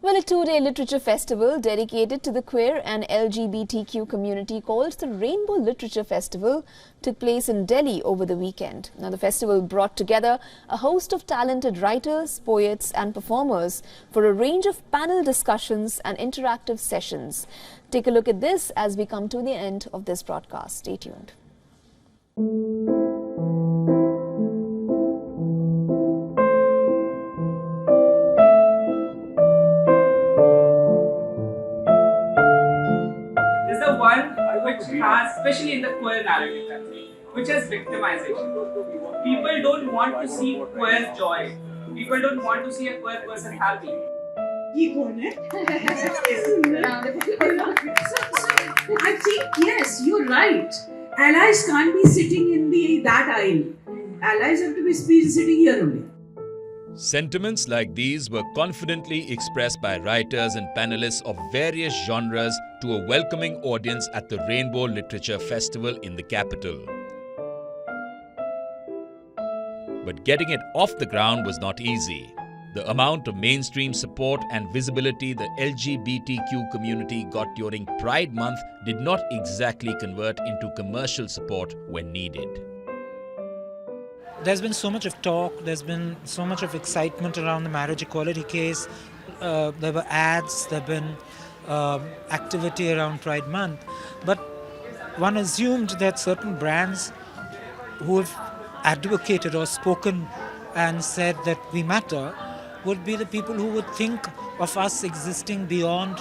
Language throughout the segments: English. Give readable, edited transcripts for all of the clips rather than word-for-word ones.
Well, a two-day literature festival dedicated to the queer and LGBTQ community called the Rainbow Literature Festival took place in Delhi over the weekend. Now, the festival brought together a host of talented writers, poets and performers for a range of panel discussions and interactive sessions. Take a look at this as we come to the end of this broadcast. Stay tuned. One which has, especially in the queer narrative country, which has victimization. People don't want to see queer joy. People don't want to see a queer person happy. I think yes, you're right. Allies can't be sitting in that aisle. Allies have to be sitting here only. Sentiments like these were confidently expressed by writers and panelists of various genres to a welcoming audience at the Rainbow Literature Festival in the capital. But getting it off the ground was not easy. The amount of mainstream support and visibility the LGBTQ community got during Pride Month did not exactly convert into commercial support when needed. There's been so much of talk, there's been so much of excitement around the marriage equality case. There were ads, there have been activity around Pride Month. But one assumed that certain brands who have advocated or spoken and said that we matter would be the people who would think of us existing beyond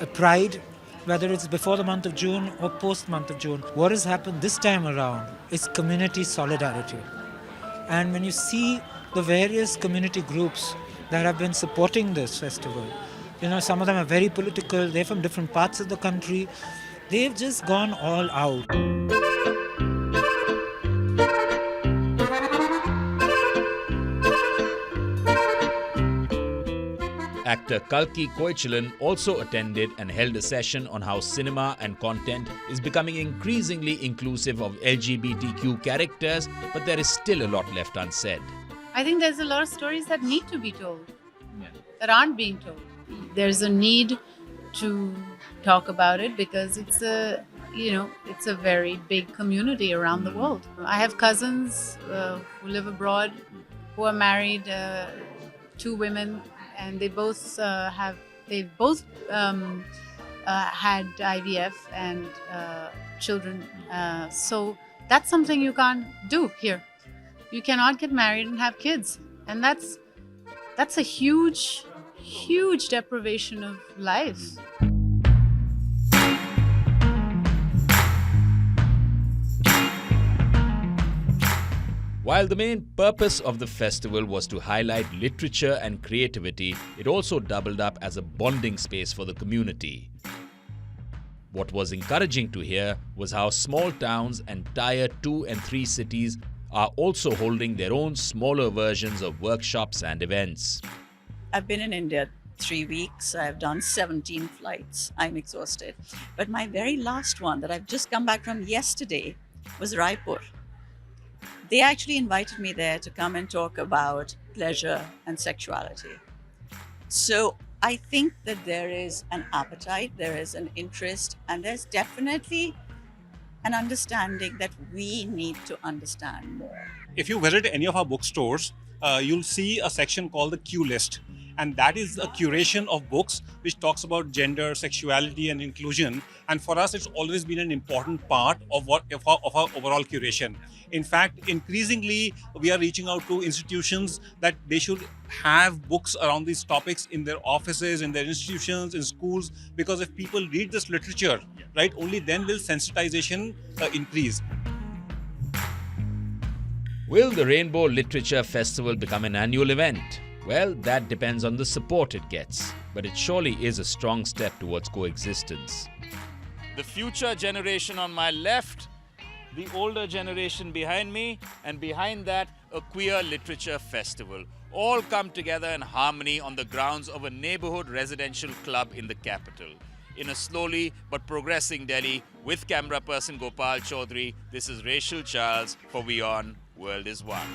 a Pride, whether it's before the month of June or post month of June. What has happened this time around is community solidarity. And when you see the various community groups that have been supporting this festival, some of them are very political, they're from different parts of the country, they've just gone all out. Actor Kalki Koichalan also attended and held a session on how cinema and content is becoming increasingly inclusive of LGBTQ characters, but there is still a lot left unsaid. I think there's a lot of stories that need to be told, that aren't being told. There's a need to talk about it because it's a very big community around the world. I have cousins who live abroad, who are married, two women, and they both had IVF and children. So that's something you can't do here. You cannot get married and have kids, and that's a huge deprivation of life. While the main purpose of the festival was to highlight literature and creativity, it also doubled up as a bonding space for the community. What was encouraging to hear was how small towns and Tier 2 and 3 cities are also holding their own smaller versions of workshops and events. I've been in India 3 weeks. I've done 17 flights. I'm exhausted. But my very last one that I've just come back from yesterday was Raipur. They actually invited me there to come and talk about pleasure and sexuality. So I think that there is an appetite, there is an interest, and there's definitely an understanding that we need to understand more. If you visit any of our bookstores, you'll see a section called the Q list. And that is a curation of books which talks about gender, sexuality and inclusion. And for us, it's always been an important part of our overall curation. In fact, increasingly, we are reaching out to institutions that they should have books around these topics in their offices, in their institutions, in schools, because if people read this literature, right, only then will sensitization increase. Will the Rainbow Literature Festival become an annual event? Well, that depends on the support it gets, but it surely is a strong step towards coexistence. The future generation on my left, the older generation behind me, and behind that, a queer literature festival. All come together in harmony on the grounds of a neighborhood residential club in the capital. In a slowly but progressing Delhi, with camera person Gopal Chaudhary, this is Rachel Charles for WION World is One.